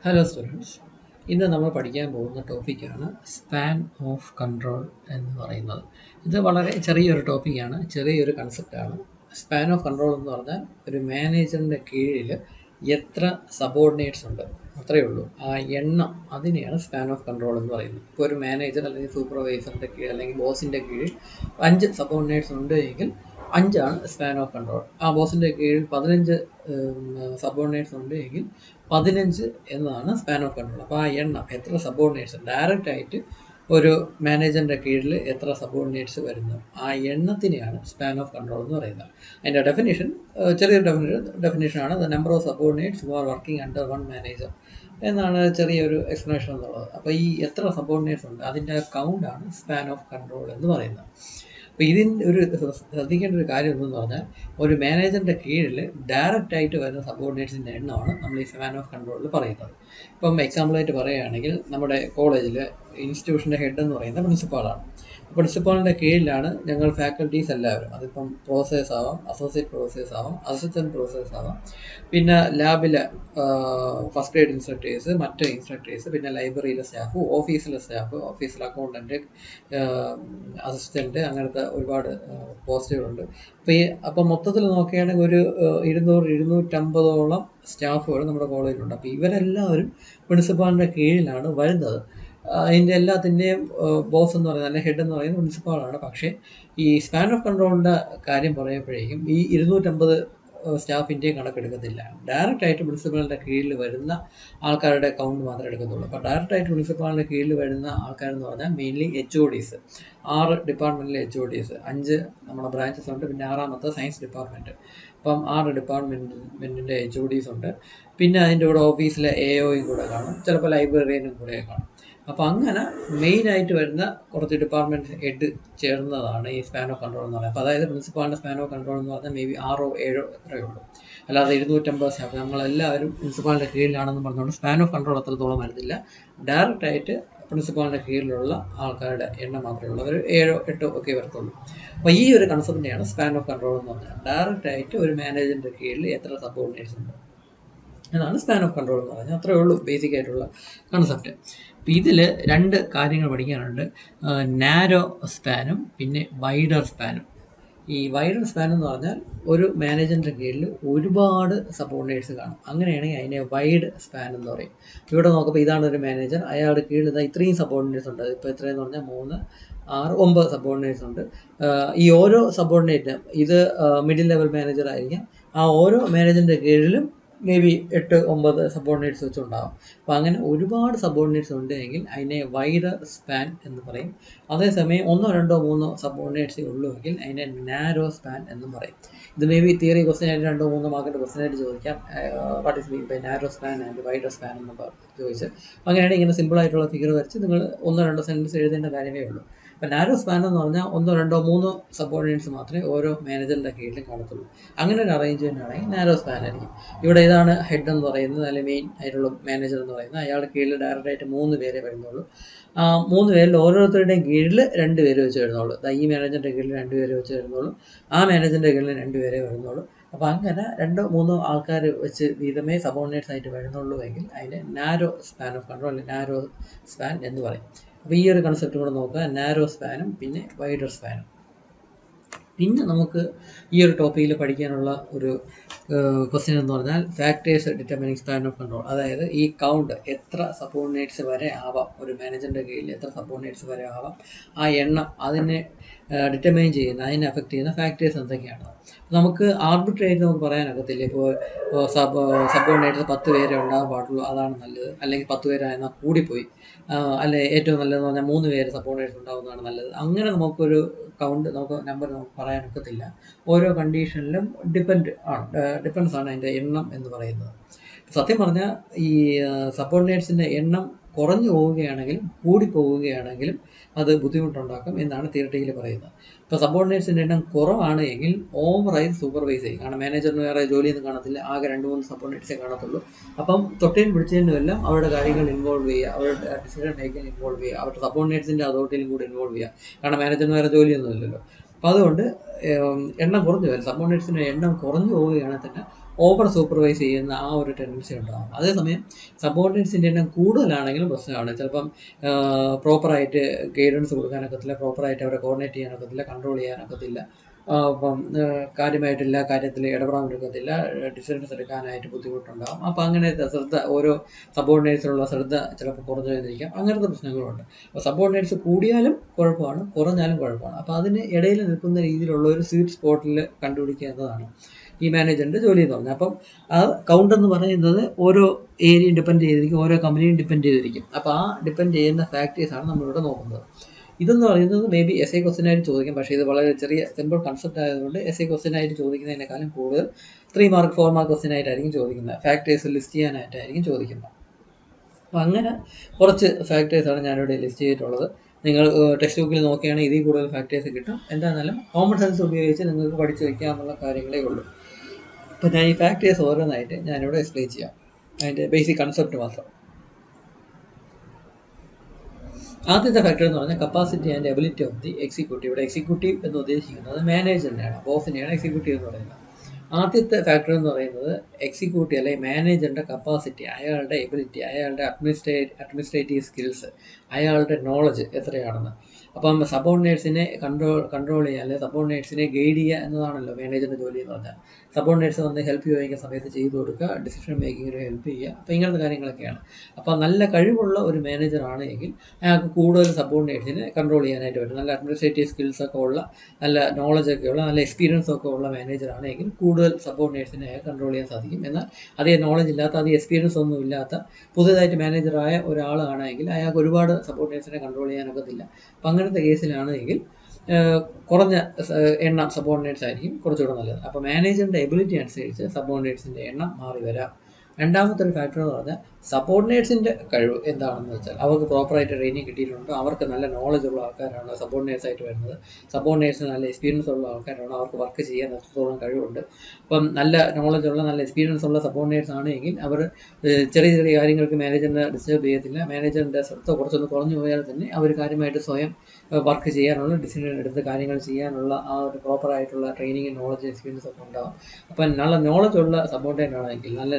Hello students, ഇന്ന് നമ്മൾ പഠിക്കാൻ പോകുന്ന ടോപ്പിക്കാണ് സ്പാൻ ഓഫ് കൺട്രോൾ എന്ന് പറയുന്നത്. ഇത് വളരെ ചെറിയൊരു ടോപ്പിക്കാണ്, ചെറിയൊരു കൺസെപ്റ്റാണ്. സ്പാൻ ഓഫ് കൺട്രോൾ എന്ന് പറഞ്ഞാൽ ഒരു മാനേജറിൻ്റെ കീഴിൽ എത്ര സബോർഡിനേറ്റ്സ് ഉണ്ട് അത്രയേ ഉള്ളൂ. ആ എണ്ണം, അതിനെയാണ് സ്പാൻ ഓഫ് കൺട്രോൾ എന്ന് പറയുന്നത്. ഇപ്പോൾ ഒരു മാനേജർ അല്ലെങ്കിൽ സൂപ്പർവൈസറിൻ്റെ കീഴിൽ അല്ലെങ്കിൽ ബോസിൻ്റെ കീഴിൽ 5 സബോർഡിനേറ്റ്സ് ഉണ്ട് എങ്കിൽ 5ആണ് സ്പാൻ ഓഫ് കൺട്രോൾ. ആ ബോസിൻ്റെ കീഴിൽ 15 സബോർഡിനേറ്റ്സ് ഉണ്ട് എങ്കിൽ 15 എന്നതാണ് സ്പാൻ ഓഫ് കൺട്രോൾ. അപ്പോൾ ആ എണ്ണം, എത്ര സബോർഡിനേറ്റ്സ് ഡയറക്റ്റ് ആയിട്ട് ഒരു മാനേജറിൻ്റെ കീഴിൽ എത്ര സബോർഡിനേറ്റ്സ് വരുന്നു, ആ എണ്ണത്തിനെയാണ് സ്പാൻ ഓഫ് കൺട്രോൾ എന്ന് പറയുന്നത്. അതിൻ്റെ ഡെഫിനിഷൻ ചെറിയൊരു ഡെഫിനിഷനാണ്. The number of subordinates who are working under one manager എന്നാണ് ചെറിയൊരു എക്സ്പ്ലനേഷൻ എന്നുള്ളത്. അപ്പോൾ ഈ എത്ര സബോർഡിനേറ്റ്സ് ഉണ്ട് അതിൻ്റെ കൗണ്ടാണ് സ്പാൻ ഓഫ് കൺട്രോൾ എന്ന് പറയുന്നത്. അപ്പോൾ ഇതിൻ്റെ ഒരു ശ്രദ്ധിക്കേണ്ട ഒരു കാര്യം എന്തെന്ന് പറഞ്ഞാൽ, ഒരു മാനേജറിൻ്റെ കീഴിൽ ഡയറക്റ്റ് ആയിട്ട് വരുന്ന സബോർഡിനേറ്റ്സിൻ്റെ എണ്ണമാണ് നമ്മൾ ഈ സ്പാൻ ഓഫ് കൺട്രോളിൽ പറയുന്നത്. ഇപ്പം എക്സാമ്പിളായിട്ട് പറയുകയാണെങ്കിൽ, നമ്മുടെ കോളേജിൽ ഇൻസ്റ്റിറ്റ്യൂഷൻ്റെ ഹെഡ് എന്ന് പറയുന്നത് പ്രിൻസിപ്പാളാണ്. പ്രിൻസിപ്പാളിൻ്റെ കീഴിലാണ് ഞങ്ങൾ ഫാക്കൽറ്റീസ് എല്ലാവരും. അതിപ്പം പ്രൊഫസേഴ്സ് ആവാം, അസോസിയേറ്റ് പ്രൊഫസേഴ്സ് ആവാം, അസിസ്റ്റൻറ്റ് പ്രൊഫസേഴ്സ് ആവാം, പിന്നെ ലാബിലെ ഫസ്റ്റ് ഗ്രേഡ് ഇൻസ്ട്രക്ടേഴ്സ്, മറ്റ് ഇൻസ്ട്രക്ടേഴ്സ്, പിന്നെ ലൈബ്രറിയിലെ സ്റ്റാഫ്, ഓഫീസിലെ സ്റ്റാഫ്, ഓഫീസിലെ അക്കൗണ്ടൻറ്റ്, അസിസ്റ്റൻറ്റ്, അങ്ങനത്തെ ഒരുപാട് പോസ്റ്റുകളുണ്ട്. അപ്പോൾ മൊത്തത്തിൽ നോക്കുകയാണെങ്കിൽ ഒരു 200-250ഓളം സ്റ്റാഫുകൾ നമ്മുടെ കോളേജിലുണ്ട്. അപ്പോൾ ഇവരെല്ലാവരും പ്രിൻസിപ്പാളിൻ്റെ കീഴിലാണ് വരുന്നത്. അതിൻ്റെ എല്ലാത്തിൻ്റെയും ബോസ് എന്ന് പറയുന്നത്, അല്ലെങ്കിൽ ഹെഡ് എന്ന് പറയുന്നത് പ്രിൻസിപ്പാളാണ്. പക്ഷേ ഈ സ്പാൻ ഓഫ് കൺട്രോളിൻ്റെ കാര്യം പറയുമ്പോഴേക്കും ഈ 250 സ്റ്റാഫിൻ്റെയും കണക്കെടുക്കത്തില്ല. ഡയറക്റ്റ് ആയിട്ട് പ്രിൻസിപ്പാളിൻ്റെ കീഴിൽ വരുന്ന ആൾക്കാരുടെ അക്കൗണ്ട് മാത്രമേ എടുക്കത്തുള്ളൂ. അപ്പോൾ ഡയറക്റ്റ് ആയിട്ട് പ്രിൻസിപ്പാളിൻ്റെ കീഴിൽ വരുന്ന ആൾക്കാരെന്ന് പറഞ്ഞാൽ മെയിൻലി HODs, 6 ഡിപ്പാർട്ട്മെൻറ്റിലെ HODs, 5 നമ്മുടെ ബ്രാഞ്ചസ് ഉണ്ട്, പിന്നെ 6ാമത്തെ സയൻസ് ഡിപ്പാർട്ട്മെൻറ്റ്. അപ്പം 6 ഡിപ്പാർട്ട്മെൻറ്റിൻ്റെ HODs ഉണ്ട്. പിന്നെ അതിൻ്റെ കൂടെ ഓഫീസിലെ AOയും കൂടെ കാണും, ചിലപ്പോൾ ലൈബ്രറിയനും കൂടെ കാണും. അപ്പോൾ അങ്ങനെ മെയിനായിട്ട് വരുന്ന കുറച്ച് ഡിപ്പാർട്ട്മെൻറ്റ് ഹെഡ് ചേർന്നതാണ് ഈ സ്പാൻ ഓഫ് കൺട്രോൾ എന്ന് പറയുന്നത്. അപ്പോൾ അതായത് പ്രിൻസിപ്പാളിൻ്റെ സ്പാൻ ഓഫ് കൺട്രോൾ എന്ന് പറഞ്ഞാൽ മേ ബി 6-7 അത്രയേ ഉള്ളൂ. അല്ലാതെ 250 സ്റ്റാഫ് നമ്മളെല്ലാവരും പ്രിൻസിപ്പാളിൻ്റെ കീഴിലാണെന്ന് പറഞ്ഞുകൊണ്ട് സ്പാൻ ഓഫ് കൺട്രോൾ അത്രത്തോളം വരുന്നില്ല. ഡയറക്റ്റായിട്ട് പ്രിൻസിപ്പാളിൻ്റെ കീഴിലുള്ള ആൾക്കാരുടെ എണ്ണം മാത്രമേ ഉള്ളൂ. ഒരു 7-8 ഒക്കെ വരത്തുള്ളൂ. അപ്പോൾ ഈ ഒരു കൺസെപ്റ്റിനെയാണ് സ്പാൻ ഓഫ് കൺട്രോൾ എന്ന് പറഞ്ഞാൽ. ഡയറക്റ്റായിട്ട് ഒരു മാനേജറിൻ്റെ കീഴിൽ എത്ര സബോർഡിനേറ്റ്സ് ഉണ്ട് എന്നാണ് സ്പാൻ ഓഫ് കൺട്രോൾ എന്ന് പറഞ്ഞാൽ. അത്രയേ ഉള്ളൂ ബേസിക് ആയിട്ടുള്ള കൺസെപ്റ്റ്. അപ്പോൾ ഇതിൽ 2 കാര്യങ്ങൾ പഠിക്കാനുണ്ട്. നാരോ സ്പാനും പിന്നെ വൈഡർ സ്പാനും. ഈ വൈഡർ സ്പാൻ എന്ന് പറഞ്ഞാൽ ഒരു മാനേജറിൻ്റെ കീഴിൽ ഒരുപാട് സബോർഡിനേറ്റ്സ് കാണും. അങ്ങനെയാണെങ്കിൽ അതിനെ വൈഡ് സ്പാൻ എന്ന് പറയും. ഇവിടെ നോക്കുമ്പോൾ ഇതാണ് ഒരു മാനേജർ, അയാളുടെ കീഴിൽ ഇത്രയും സബോർഡിനേറ്റ്സ് ഉണ്ട്. ഇപ്പോൾ എത്രയെന്ന് പറഞ്ഞാൽ 3, 6, 9 സബോർഡിനേറ്റ്സ് ഉണ്ട്. ഈ ഓരോ സബോർഡിനേറ്റും ഇത് മിഡിൽ ലെവൽ മാനേജർ ആയിരിക്കാം. ആ ഓരോ മാനേജറിൻ്റെ കീഴിലും മേ ബി 8-9 സബോർഡിനേറ്റ്സ് വെച്ചുണ്ടാകും. അപ്പോൾ അങ്ങനെ ഒരുപാട് സബോർഡിനേറ്റ്സ് ഉണ്ടെങ്കിൽ അതിനെ വൈഡർ സ്പാൻ എന്ന് പറയും. അതേസമയം 1-2-3 സബോർഡിനേറ്റ്സ് ഉള്ളുവെങ്കിൽ അതിനെ നാരോ സ്പാൻ എന്നും പറയും. ഇത് മേ ബി തിയറി ക്വസ്റ്റ്യൻ ആയിട്ട് 2-3 മാർക്കിൻ്റെ ക്വസ്റ്റ്യൻ ആയിട്ട് ചോദിക്കാം. What is mean by narrow span and wider span എന്ന് ചോദിച്ച്, അങ്ങനെയാണെങ്കിൽ ഇങ്ങനെ സിമ്പിളായിട്ടുള്ള ഫിഗർ വരച്ച് നിങ്ങൾ 1-2 സെൻറ്റൻസ് എഴുതേണ്ട കാര്യമേ ഉള്ളൂ. അപ്പോൾ നാരോ സ്പാൻ എന്ന് പറഞ്ഞാൽ 1-2-3 സബോർഡിനേറ്റ്സ് മാത്രമേ ഓരോ മാനേജറിൻ്റെ കീഴിലും കാണത്തുള്ളൂ. അങ്ങനെ ഒരു അറേഞ്ച്മെൻ്റ് ആണെങ്കിൽ നാരോ സ്പാൻ ആയിരിക്കും. ഇവിടെ ഇതാണ് ഹെഡ് എന്ന് പറയുന്നത്, അല്ലെങ്കിൽ മെയിൻ ആയിട്ടുള്ള മാനേജർ എന്ന് പറയുന്നത്. അയാളുടെ കീഴിൽ ഡയറക്റ്റായിട്ട് 3 പേരെ വരുന്നുള്ളൂ. 3 പേരിൽ ഓരോരുത്തരുടെയും കീഴിൽ 2 പേര് വെച്ച് വരുന്നുള്ളൂ. ഈ മാനേജറിൻ്റെ കീഴിൽ 2 പേര് വെച്ച് വരുന്നുള്ളൂ, ആ മാനേജറിൻ്റെ കീഴിൽ 2 പേരെ വരുന്നുള്ളൂ. അപ്പോൾ അങ്ങനെ 2-3 ആൾക്കാർ വെച്ച് വീതമേ സബോർഡിനേറ്റ്സ് ആയിട്ട് വരുന്നുള്ളൂ എങ്കിൽ അതിനെ നാരോ സ്പാൻ ഓഫ് കൺട്രോൾ, അല്ലെങ്കിൽ നാരോ സ്പാൻ എന്ന് പറയും. അപ്പോൾ ഈ ഒരു കൺസെപ്റ്റ് കൂടെ നോക്കുക, നാരോ സ്പാനും പിന്നെ വൈഡർ സ്പാനും. പിന്നെ നമുക്ക് ഈ ഒരു ടോപ്പിക്കിൽ പഠിക്കാനുള്ള ഒരു ക്വസ്റ്റ്യൻ എന്ന് പറഞ്ഞാൽ factors determining span of control. അതായത് ഈ കൗണ്ട്, എത്ര സബോർഡിനേറ്റ്സ് വരെ ആവാം, ഒരു മാനേജറിൻ്റെ കീഴിൽ എത്ര സബോർഡിനേറ്റ്സ് വരെ ആവാം, ആ എണ്ണം അതിനെ ഡിറ്റർമൈൻ ചെയ്യുന്ന, അതിനെ അഫക്റ്റ് ചെയ്യുന്ന ഫാക്ടേഴ്സ് എന്തൊക്കെയാണ്. നമുക്ക് ആർബിട്രേറ്റ് നമുക്ക് പറയാനൊക്കത്തില്ല. ഇപ്പോൾ സബോർഡിനേറ്റ്സ് 10 പേരെ ഉണ്ടാകാൻ പാടുള്ളൂ, അതാണ് നല്ലത്. അല്ലെങ്കിൽ 10 പേരായിരുന്നാൽ കൂടിപ്പോയി. അല്ലെ ഏറ്റവും നല്ലതെന്ന് പറഞ്ഞാൽ 3 പേര് സബോർഡിനേറ്റ്സ് ഉണ്ടാകുന്നതാണ് നല്ലത്. അങ്ങനെ നമുക്കൊരു കൗണ്ട്, നമ്പർ നമുക്ക് പറയാനൊക്കത്തില്ല. ഓരോ കണ്ടീഷനിലും ഡിപ്പെൻസ് ആണ് അതിൻ്റെ എണ്ണം എന്ന് പറയുന്നത്. സത്യം പറഞ്ഞാൽ ഈ സബോർഡിനേറ്റ്സിൻ്റെ എണ്ണം കുറഞ്ഞു പോവുകയാണെങ്കിലും കൂടി പോവുകയാണെങ്കിലും അത് ബുദ്ധിമുട്ടുണ്ടാക്കും എന്നാണ് തിയറിറ്റിക്കൽ പറയുന്നത്. ഇപ്പോൾ സബോർഡിനേറ്റ്സിൻ്റെ എണ്ണം കുറവാണ് എങ്കിൽ ഓവറായി സൂപ്പർവൈസ് ചെയ്യും. കാരണം മാനേജറിന് വേറെ ജോലിയൊന്നും കാണത്തില്ല, ആകെ 2-3 സബോർഡിനേറ്റ്സേ കാണത്തുള്ളൂ. അപ്പം തൊട്ടേലും പിടിച്ചതിനും എല്ലാം അവരുടെ കാര്യങ്ങൾ ഇൻവോൾവ് ചെയ്യുക, അവരുടെ ഡിസിഷൻ മേക്കിംഗ് ഇൻവോൾവ് ചെയ്യുക, അവരുടെ സബോർഡിനേറ്റ്സിൻ്റെ അതോറിറ്റിയിലും കൂടി ഇൻവോൾവ് ചെയ്യുക. കാരണം മാനേജറിന് വേറെ ജോലിയൊന്നും ഇല്ലല്ലോ. അപ്പോൾ അതുകൊണ്ട് എണ്ണം കുറഞ്ഞു വരും. സബോർഡിനേറ്റ്സിൻ്റെ എണ്ണം കുറഞ്ഞു പോവുകയാണെങ്കിൽ തന്നെ ഓവർ സൂപ്പർവൈസ് ചെയ്യുന്ന ആ ഒരു ടെൻഡൻസി ഉണ്ടാകും. അതേസമയം സബോർഡിനേറ്റ്സിൻ്റെ എണ്ണം കൂടുതലാണെങ്കിലും പ്രശ്നമാണ്. ചിലപ്പം പ്രോപ്പറായിട്ട് ഗൈഡൻസ് കൊടുക്കാനൊക്കത്തില്ല, പ്രോപ്പറായിട്ട് അവരെ കോർഡിനേറ്റ് ചെയ്യാനൊക്കത്തില്ല, കൺട്രോൾ ചെയ്യാനൊക്കത്തില്ല, അപ്പം കാര്യമായിട്ട് എല്ലാ കാര്യത്തിലും ഇടപെടാൻ എടുക്കത്തില്ല, ഡിസിഷൻസ് എടുക്കാനായിട്ട് ബുദ്ധിമുട്ടുണ്ടാകും. അപ്പോൾ അങ്ങനത്തെ ശ്രദ്ധ ഓരോ സബോർഡിനേറ്റ്സിലുള്ള ശ്രദ്ധ ചിലപ്പോൾ കുറഞ്ഞു വന്നിരിക്കാം. അങ്ങനത്തെ പ്രശ്നങ്ങളുണ്ട്. അപ്പോൾ സബോർഡിനേറ്റ്സ് കൂടിയാലും കുഴപ്പമാണ്, കുറഞ്ഞാലും കുഴപ്പമാണ്. അപ്പോൾ അതിന് ഇടയിൽ നിൽക്കുന്ന രീതിയിലുള്ള ഒരു സ്വീറ്റ് സ്പോട്ടിൽ കണ്ടുപിടിക്കുക എന്നതാണ് ഈ മാനേജറിൻ്റെ ജോലി എന്ന് പറഞ്ഞാൽ. അപ്പം ആ കൗണ്ട് എന്ന് പറയുന്നത് ഓരോ ഏരിയയും ഡിപ്പെൻഡ് ചെയ്തിരിക്കും, ഓരോ കമ്പനിയും ഡിപ്പെൻഡ് ചെയ്തിരിക്കും. അപ്പോൾ ആ ഡിപ്പെൻഡ് ചെയ്യുന്ന ഫാക്ടേഴ്സാണ് നമ്മളിവിടെ നോക്കുന്നത്. ഇതെന്ന് പറയുന്നത് മേ ബി എസ് എ ക്വസ്റ്റ്യനായിട്ട് ചോദിക്കും. പക്ഷേ ഇത് വളരെ ചെറിയ സിമ്പിൾ കൺസെപ്റ്റ് ആയതുകൊണ്ട് എസ് എ ക്വസ്റ്റ്യനായിട്ട് ചോദിക്കുന്നതിനേക്കാളും കൂടുതൽ 3 മാർക്ക് 4 മാർക്ക് ക്വസ്റ്റ്യനായിട്ടായിരിക്കും ചോദിക്കുന്നത്. ഫാക്ടേഴ്സ് ലിസ്റ്റ് ചെയ്യാനായിട്ടായിരിക്കും ചോദിക്കുന്നത്. അപ്പോൾ അങ്ങനെ കുറച്ച് ഫാക്ടേഴ്സാണ് ഞാനിവിടെ ലിസ്റ്റ് ചെയ്തിട്ടുള്ളത്. നിങ്ങൾ ടെക്സ്റ്റ് ബുക്കിൽ നോക്കുകയാണെങ്കിൽ ഇതിൽ കൂടുതൽ ഫാക്ടേഴ്സ് കിട്ടും. എന്താണെന്നാലും കോമൺ സെൻസ് ഉപയോഗിച്ച് നിങ്ങൾക്ക് പഠിച്ചു വയ്ക്കാമെന്നുള്ള കാര്യങ്ങളേ ഉള്ളൂ. അപ്പോൾ ഞാൻ ഈ ഫാക്ടേഴ്സ് ഓരോന്നായിട്ട് ഞാനിവിടെ എക്സ്പ്ലെയിൻ ചെയ്യാം, അതിൻ്റെ ബേസിക് കൺസെപ്റ്റ് മാത്രം. ആദ്യത്തെ ഫാക്ടർ എന്ന് പറഞ്ഞാൽ capacity and ability of the executive. ഇവിടെ എക്സിക്യൂട്ടീവ് എന്ന് ഉദ്ദേശിക്കുന്നത് മാനേജറിനെയാണ്, ബോസിനെയാണ് എക്സിക്യൂട്ടീവ് എന്ന് പറയുന്നത്. ആദ്യത്തെ ഫാക്ടർ എന്ന് പറയുന്നത് എക്സിക്യൂട്ടീവ് അല്ലെങ്കിൽ മാനേജറിൻ്റെ കപ്പാസിറ്റി, അയാളുടെ എബിലിറ്റി, അയാളുടെ അഡ്മിനിസ്ട്രേറ്റീവ് സ്കിൽസ്, അയാളുടെ നോളജ് എത്രയാണെന്ന്. അപ്പം സബോർഡിനേറ്റ്സിനെ കൺട്രോൾ ചെയ്യുക അല്ലെങ്കിൽ സബോർഡിനേറ്റ്സിനെ ഗൈഡ് ചെയ്യുക എന്നതാണല്ലോ മാനേജറിൻ്റെ ജോലി എന്ന് പറഞ്ഞാൽ. സബോർഡിനേറ്റ്സ് വന്ന് ഹെൽപ്പ് ചെയ്യുന്ന സമയത്ത് ചെയ്തു കൊടുക്കുക, ഡിസിഷൻ മേക്കിങ്ങിന് ഹെൽപ്പ് ചെയ്യുക, അപ്പോൾ ഇങ്ങനത്തെ കാര്യങ്ങളൊക്കെയാണ്. അപ്പോൾ നല്ല കഴിവുള്ള ഒരു മാനേജറാണ് എങ്കിൽ അയാൾക്ക് കൂടുതൽ സബോർഡിനേറ്റ്സിനെ കൺട്രോൾ ചെയ്യാനായിട്ട് പറ്റും. നല്ല അഡ്മിനിസ്ട്രേറ്റീവ് സ്കിൽസൊക്കെ ഉള്ള, നല്ല നോളജൊക്കെ ഉള്ള, നല്ല എക്സ്പീരിയൻസ് ഒക്കെ ഉള്ള മാനേജറാണെങ്കിൽ കൂടുതൽ സബോർഡിനേറ്റ്സിനെ അയാൾക്ക് കൺട്രോൾ ചെയ്യാൻ സാധിക്കും. എന്നാൽ അതേ നോളജ് ഇല്ലാത്ത, അതേ എക്സ്പീരിയൻസ് ഒന്നും ഇല്ലാത്ത പുതുതായിട്ട് മാനേജറായ ഒരാളാണെങ്കിൽ അയാൾക്ക് ഒരുപാട് സബോർഡിനേറ്റ്സിനെ കൺട്രോൾ ചെയ്യാനൊക്കത്തില്ല. അപ്പം അങ്ങനത്തെ കേസിലാണെങ്കിൽ കുറഞ്ഞ എണ്ണം സബോർഡിനേറ്റ്സ് ആയിരിക്കും കുറച്ചുകൂടെ നല്ലത്. അപ്പോൾ മാനേജറിൻ്റെ എബിലിറ്റി അനുസരിച്ച് സബോർഡിനേറ്റ്സിൻ്റെ എണ്ണം മാറി വരാം. രണ്ടാമത്തെ ഒരു ഫാക്ടർ എന്ന് പറഞ്ഞാൽ സബോർഡിനേറ്റ്സിൻ്റെ കഴിവ് എന്താണെന്ന് വെച്ചാൽ അവർക്ക് പ്രോപ്പറായിട്ട് ട്രെയിനിങ് കിട്ടിയിട്ടുണ്ടോ, അവർക്ക് നല്ല നോളജ് ഉള്ള ആൾക്കാരാണ് സബോർഡിനേറ്റ്സ് ആയിട്ട് വരുന്നത്, സബോർഡിനേറ്റ്സിന് നല്ല എക്സ്പീരിയൻസ് ഉള്ള ആൾക്കാരാണ്, അവർക്ക് വർക്ക് ചെയ്യാൻ എത്രത്തോളം കഴിവുണ്ട്. അപ്പം നല്ല നോളജ് ഉള്ള, നല്ല എക്സ്പീരിയൻസ് ഉള്ള സബോർഡിനേറ്റ്സ് ആണെങ്കിൽ അവർ ചെറിയ ചെറിയ കാര്യങ്ങൾക്ക് മാനേജറിനെ ഡിസ്റ്റർബ് ചെയ്യത്തില്ല. മാനേജറിൻ്റെ ശ്രദ്ധ കുറച്ചൊന്ന് കുറഞ്ഞു പോയാൽ തന്നെ അവർ കാര്യമായിട്ട് സ്വയം വർക്ക് ചെയ്യാനുള്ള, ഡിസിഷൻ എടുത്ത് കാര്യങ്ങൾ ചെയ്യാനുള്ള ആ ഒരു പ്രോപ്പറായിട്ടുള്ള ട്രെയിനിങ്, നോളജ്, എക്സ്പീരിയൻസ് ഒക്കെ ഉണ്ടാകും. അപ്പം നല്ല നോളജ് ഉള്ള സബോർഡിനേറ്റ് ആണെങ്കിൽ, നല്ല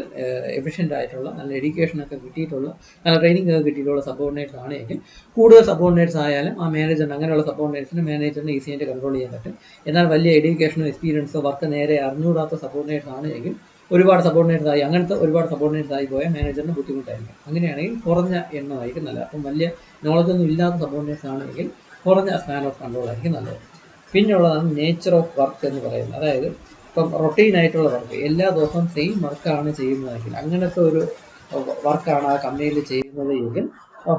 എഫിഷ്യൻ്റ് ആയിട്ടുള്ള, നല്ല എഡ്യൂക്കേഷനൊക്കെ കിട്ടിയിട്ടുള്ള, നല്ല ട്രെയിനിങ് ഒക്കെ കിട്ടിയിട്ടുള്ള സബോർഡിനേറ്റ്സ് ആണെങ്കിൽ കൂടുതൽ സബോർഡിനേറ്റ്സ് ആയാലും ആ മാനേജറിന്, അങ്ങനെയുള്ള സബോർഡിനേറ്റ്സിന് മാനേജറിന് ഈസി ആയിട്ട് കൺട്രോൾ ചെയ്യാൻ പറ്റും. എന്നാൽ വലിയ എഡ്യൂക്കേഷനോ എക്സ്പീരിയൻസോ വർക്ക് നേരെ അറിഞ്ഞുകൂടാത്ത സബോർഡിനേറ്റ്സ് ആണെങ്കിൽ ഒരുപാട് സബോർഡിനേറ്റ്സ് ആയി, അങ്ങനത്തെ ഒരുപാട് സബോർഡിനേറ്റ്സ് ആയി പോയാൽ മാനേജറിന് ബുദ്ധിമുട്ടായിരിക്കും. അങ്ങനെയാണെങ്കിൽ കുറഞ്ഞ എണ്ണമായിരിക്കും നല്ലത്. അപ്പം വലിയ നോളജൊന്നും ഇല്ലാത്ത സബോർഡിനേറ്റ്സ് ആണെങ്കിൽ കുറഞ്ഞ സ്പാൻ ഓഫ് കൺട്രോൾ ആയിരിക്കും നല്ലത്. പിന്നെയുള്ളതാണ് നേച്ചർ ഓഫ് വർക്ക് എന്ന് പറയുന്നത്. അതായത് ഇപ്പം റൊട്ടീനായിട്ടുള്ള വർക്ക്, എല്ലാ ദിവസവും സെയിം വർക്കാണ് ചെയ്യുന്നതെങ്കിൽ, അങ്ങനത്തെ ഒരു വർക്കാണ് ആ കമ്പനിയിൽ ചെയ്യുന്നത് എങ്കിൽ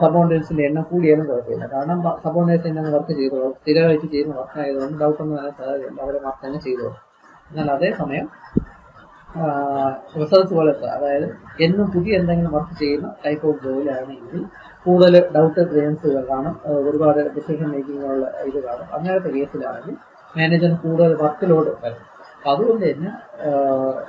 സബോർഡിനേറ്റ്സിൻ്റെ എണ്ണം കൂടിയാലും കുഴപ്പമില്ല. കാരണം സബോർഡിനേറ്റ്സ് തന്നെ വർക്ക് ചെയ്തോളും, സ്ഥിരമായിട്ട് ചെയ്യുന്ന വർക്കായതുകൊണ്ട് ഡൗട്ടൊന്നും വരാൻ സാധ്യതയില്ല, അവരെ വർക്ക് തന്നെ ചെയ്തോളും. എന്നാൽ അതേസമയം റിസർച്ച് പോലത്തെ, അതായത് എന്നും പുതിയ എന്തെങ്കിലും വർക്ക് ചെയ്യുന്ന ടൈപ്പ് ഓഫ് ജോലിയാണെങ്കിൽ കൂടുതൽ ഡൗട്ട് ക്രിയേഷൻസുകൾ കാണും, ഒരുപാട് ഡിസിഷൻ മേക്കിങ്ങുള്ള ഇത് കാണും. അങ്ങനത്തെ കേസിലാണെങ്കിൽ മാനേജറിന് കൂടുതൽ വർക്ക് ലോഡ് വരും. അപ്പം അതുകൊണ്ട് തന്നെ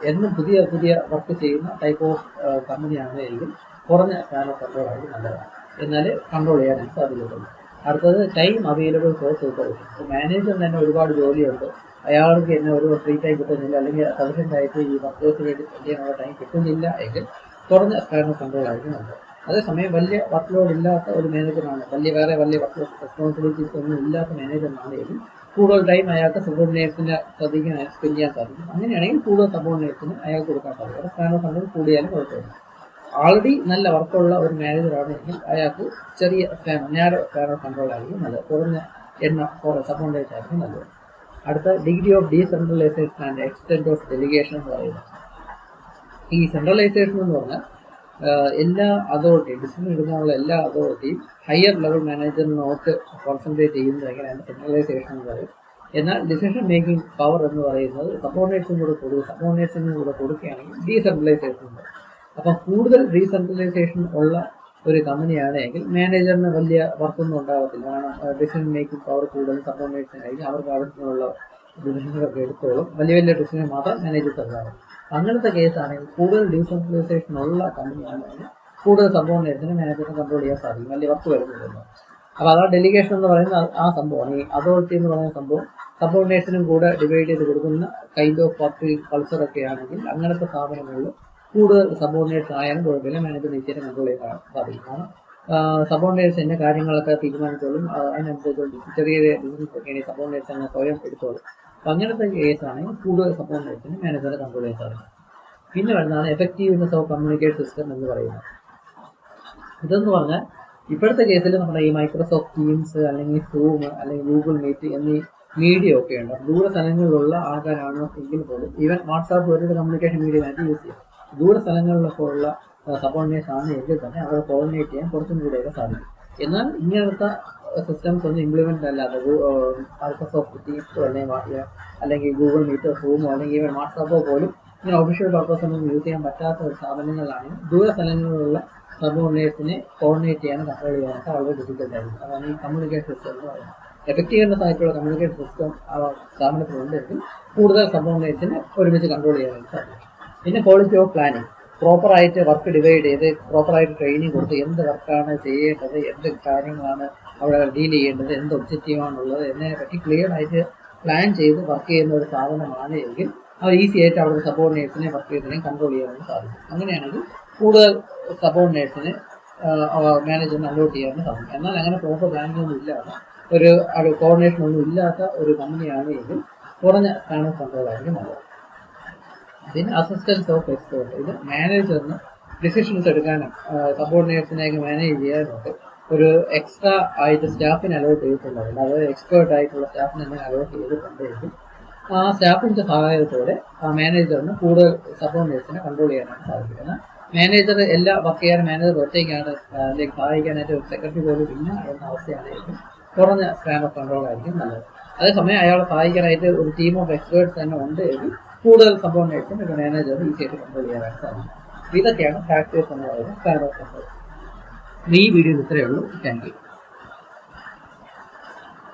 എന്നും പുതിയ പുതിയ വർക്ക് ചെയ്യുന്ന ടൈപ്പ് ഓഫ് കമ്പനിയാണെങ്കിൽ കുറഞ്ഞ സ്പാൻ ഓഫ് കൺട്രോൾ ആയിരിക്കും നല്ലതാണ്, എന്നാൽ കൺട്രോൾ ചെയ്യാനായിട്ട് സാധ്യതയുള്ളൂ. അടുത്തത് ടൈം അവൈലബിൾ ഫോർ സൂപ്പർവിഷൻ. മാനേജറിന് തന്നെ ഒരുപാട് ജോലിയുണ്ട്, അയാൾക്ക് തന്നെ ഒരു ഫ്രീ ടൈം കിട്ടുന്നില്ല, അല്ലെങ്കിൽ സഫീഷ്യൻ്റായിട്ട് ഈ വർക്കേഴ്സിന് വേണ്ടി സ്പെൻഡ് ചെയ്യാനുള്ള ടൈം കിട്ടുന്നില്ല എങ്കിൽ കുറഞ്ഞ സ്പാൻ ഓഫ് കൺട്രോൾ ആയിരിക്കും നല്ലത്. അതേസമയം വലിയ വർക്ക് ലോഡ് ഇല്ലാത്ത ഒരു മാനേജറാണ്, വേറെ വലിയ വർക്ക് റെസ്പോൺസിബിലിറ്റീസ് ഒന്നും ഇല്ലാത്ത മാനേജറിനാണെങ്കിലും കൂടുതൽ ടൈം അയാൾക്ക് സബോർഡിനേറ്റ്സിനെ ശ്രദ്ധിക്കാൻ സ്പെൻഡ് ചെയ്യാൻ സാധിക്കും. അങ്ങനെയാണെങ്കിൽ കൂടുതൽ സബോർഡിനേറ്റ്സിന് അയാൾക്ക് കൊടുക്കാൻ സാധിക്കും. സ്പാൻ ഓഫ് കൺട്രോൾ കൂടിയാലും കുഴപ്പമില്ല. ആൾറെഡി നല്ല വർക്കുള്ള ഒരു മാനേജറാണെങ്കിൽ അയാൾക്ക് ചെറിയ നാരോ സ്പാൻ ഓഫ് കൺട്രോൾ ആയിരിക്കും നല്ലത്, കുറഞ്ഞ എണ്ണം സബോർഡിനേറ്റ് ആയിരിക്കും നല്ലത്. അടുത്ത degree of decentralisation and extent of delegation എന്ന് പറയുന്നത്. ഈ സെൻട്രലൈസേഷൻ എന്ന് പറഞ്ഞാൽ എല്ലാ അതോറിറ്റിയും, ഡിസിഷൻ എടുക്കാനുള്ള എല്ലാ അതോറിറ്റിയും ഹയർ ലെവൽ മാനേജറിനോട്ട് കോൺസെൻട്രേറ്റ് ചെയ്യുന്നത് എങ്ങനെയാണ് സെൻട്രലൈസേഷൻ എന്ന് പറയും. എന്നാൽ ഡിസിഷൻ മേക്കിംഗ് പവർ എന്ന് പറയുന്നത് സബോർഡിനേറ്റ്സിനും കൂടെ കൊടുക്കുകയാണെങ്കിൽ ഡീസെൻട്രലൈസേഷൻ ഉണ്ട്. അപ്പം കൂടുതൽ ഡീസെൻട്രലൈസേഷൻ ഉള്ള ഒരു കമ്പനിയാണെങ്കിൽ മാനേജറിന് വലിയ വർക്കൊന്നും ഉണ്ടാകത്തില്ല. കാരണം ഡിസിഷൻ മേക്കിംഗ് പവർ കൂടുതൽ സബോർഡിനേറ്റ്സിനായിരിക്കും, അവർക്ക് ആവശ്യമുള്ള ഡിസിഷനൊക്കെ എടുത്തോളും, വലിയ വലിയ ഡിസിഷൻ മാത്രം മാനേജേഴ്സ് ഉണ്ടാകും. അങ്ങനത്തെ കേസാണെങ്കിൽ കൂടുതൽ ഡീസെൻട്രലൈസേഷൻ ഉള്ള കമ്പനിയാണെങ്കിൽ കൂടുതൽ സബോർഡിനേറ്റ്സിന് മാനേജറിനെ കൺട്രോൾ ചെയ്യാൻ സാധിക്കും, വലിയ വർക്ക് വരുന്നില്ലല്ലോ. അപ്പോൾ അതാണ് ഡെലിഗേഷൻ എന്ന് പറയുന്നത്. ആ സംഭവമാണ് ഈ അതോറിറ്റി എന്ന് പറയുന്ന സംഭവം സബോർഡിനേറ്റ്സിനും കൂടെ ഡിവൈഡ് ചെയ്ത് കൊടുക്കുന്ന കൈൻഡ് ഓഫ് വർക്ക് കൾച്ചറൊക്കെ ആണെങ്കിൽ അങ്ങനത്തെ സ്ഥാപനങ്ങളിൽ കൂടുതൽ സബോർഡിനേറ്റ്സ് ആയാലും കുഴപ്പമില്ല, മാനേജർ ഈസിയായിട്ട് കൺട്രോൾ ചെയ്യാൻ സാധിക്കും. കാരണം സബോർഡിനേറ്റ്സ് എന്നെ കാര്യങ്ങളൊക്കെ തീരുമാനിച്ചോളും, അതിനനുസരിച്ച് ചെറിയ ഡിസിഷൻസ് ഒക്കെ സബോർഡിനേറ്റ്സ് അങ്ങനെ സ്വയം എടുത്തോളും. അപ്പം അങ്ങനത്തെ കേസാണെങ്കിൽ കൂടുതൽ സബോർഡിനേറ്റ്സിന് മാനേജറെ കൺട്രോൾ ചെയ്യാൻ സാധിക്കും. പിന്നെ വരുന്നതാണ് എഫക്റ്റീവ്നെസ് ഓഫ് കമ്മ്യൂണിക്കേറ്റ് സിസ്റ്റം എന്ന് പറയുന്നത്. ഇതെന്ന് പറഞ്ഞാൽ ഇപ്പോഴത്തെ കേസിൽ നമ്മുടെ ഈ മൈക്രോസോഫ്റ്റ് ടീംസ് അല്ലെങ്കിൽ സൂം അല്ലെങ്കിൽ ഗൂഗിൾ മീറ്റ് എന്നീ മീഡിയ ഒക്കെ ഉണ്ട്. ദൂര സ്ഥലങ്ങളിലുള്ള ആൾക്കാരാണ് എങ്കിൽ പോലും ഈവൻ വാട്സാപ്പ് ഒരു കമ്മ്യൂണിക്കേഷൻ മീഡിയമായിട്ട് യൂസ് ചെയ്യാം. ദൂര സ്ഥലങ്ങളിലൊക്കെ ഉള്ള സബോർഡിനേറ്റ്സ് ആണ് എങ്കിൽ തന്നെ അവരെ കോർഡിനേറ്റ് ചെയ്യാൻ കുറച്ചും കൂടെയൊക്കെ സാധിക്കും. എന്നാൽ ഇങ്ങനത്തെ സിസ്റ്റംസ് ഒന്നും ഇംപ്ലിമെന്റ് അല്ലാതെ മൈക്രോസോഫ്റ്റ് ടീംസോ അല്ലെങ്കിൽ ഗൂഗിൾ മീറ്റോ സൂമോ അല്ലെങ്കിൽ ഈവൻ വാട്സാപ്പോ പോലും ഇങ്ങനെ ഒഫീഷ്യൽ പർപ്പസ് ഒന്നും യൂസ് ചെയ്യാൻ പറ്റാത്ത ഒരു സ്ഥാപനങ്ങളാണ് ദൂര സ്ഥലങ്ങളിലുള്ള സബോർഡിനേറ്റ്സിനെ കോർഡിനേറ്റ് ചെയ്യാനും കൺട്രോൾ ചെയ്യാനൊക്കെ വളരെ ഡിഫിക്കൽട്ട് ആയിരിക്കും. അതാണ് ഈ കമ്മ്യൂണിക്കേഷൻ സിസ്റ്റം എന്ന് പറയുന്നത്. എഫക്റ്റീവ്നെസ് ആയിട്ടുള്ള കമ്മ്യൂണിക്കേഷൻ സിസ്റ്റം സ്ഥാപനത്തിലുണ്ടെങ്കിൽ കൂടുതൽ സബോർഡിനേറ്റ്സിനെ ഒരുമിച്ച് കൺട്രോൾ ചെയ്യാനായിട്ട് സാധിക്കും. പിന്നെ ക്വാളിറ്റി ഓഫ് പ്ലാനിങ്, പ്രോപ്പറായിട്ട് വർക്ക് ഡിവൈഡ് ചെയ്ത് പ്രോപ്പറായിട്ട് ട്രെയിനിങ് കൊടുത്ത് എന്ത് വർക്കാണ് ചെയ്യേണ്ടത്, എന്ത് കാര്യങ്ങളാണ് അവിടെ ഡീൽ ചെയ്യേണ്ടത്, എന്ത് ഒബ്ജക്റ്റീവാണുള്ളത് എന്നതിനെ പറ്റി ക്ലിയർ ആയിട്ട് പ്ലാൻ ചെയ്ത് വർക്ക് ചെയ്യുന്ന ഒരു സ്ഥാപനമാണ് എങ്കിൽ അവർ ഈസി ആയിട്ട് അവിടുത്തെ സബോർഡിനേറ്റ്സിനെ വർക്ക് ചെയ്തതിനെയും കൺട്രോൾ ചെയ്യാനായിട്ട് സാധിക്കും. അങ്ങനെയാണെങ്കിൽ കൂടുതൽ സബോർഡിനേറ്റ്സിനെ മാനേജറിന് അലോട്ട് ചെയ്യാൻ സാധിക്കും. എന്നാൽ അങ്ങനെ പ്രോപ്പർ പ്ലാനിങ് ഒന്നും ഇല്ലാതെ ഒരു കോർഡിനേഷൻ ഒന്നും ഇല്ലാത്ത ഒരു കമ്പനിയാണ് എങ്കിൽ കുറഞ്ഞ സ്പാൻ ഓഫ് കൺട്രോൾ ആയിരിക്കും നല്ലത്. പിന്നെ അസിസ്റ്റൻസ് ഓഫ് എക്സ്പേർട്ട്, ഇത് മാനേജറിന് ഡിസിഷൻസ് എടുക്കാനും സബോർഡിനേറ്റ്സിനെയൊക്കെ മാനേജ് ചെയ്യാനൊക്കെ ഒരു എക്സ്ട്രാ ആയിട്ട് സ്റ്റാഫിനെ അലോട്ട് ചെയ്തിട്ടുണ്ടാവില്ല. അതായത് എക്സ്പേർട്ട് ആയിട്ടുള്ള സ്റ്റാഫിനെ തന്നെ അലോട്ട് ചെയ്തിട്ടുണ്ടെങ്കിൽ ആ സ്റ്റാഫിൻ്റെ സഹായത്തോടെ ആ മാനേജറിന് കൂടുതൽ സബോർഡിനേറ്റ്സിനെ കൺട്രോൾ ചെയ്യാനാണ് സാധിക്കും. എന്നാൽ മാനേജർ എല്ലാ വർക്ക് ചെയ്യാനും മാനേജർ ഒറ്റയ്ക്കാണ് അല്ലെങ്കിൽ സഹായിക്കാനായിട്ട് ഒരു സെക്രട്ടറി പോലും ഇല്ല എന്ന അവസ്ഥയാണെങ്കിൽ കുറഞ്ഞ സ്പാൻ ഓഫ് കൺട്രോൾ ആയിരിക്കും നല്ലത്. അതേസമയം അയാളെ സഹായിക്കാനായിട്ട് ഒരു ടീം ഓഫ് എക്സ്പേർട്സ് തന്നെ ഉണ്ട് എങ്കിൽ കൂടുതൽ സബോർഡിനേറ്റ്സും ഒരു മാനേജർ ഈസിയായിട്ട് കൺട്രോൾ ചെയ്യാനായിട്ട് സാധിക്കും. ഇതൊക്കെയാണ് ഫാക്ടേഴ്സ് എന്ന് പറയുന്നത് സ്പാൻ ഓഫ് കൺട്രോൾ. ഈ വീഡിയോയിൽ ഇത്രയേ ഉള്ളൂ. Thank you.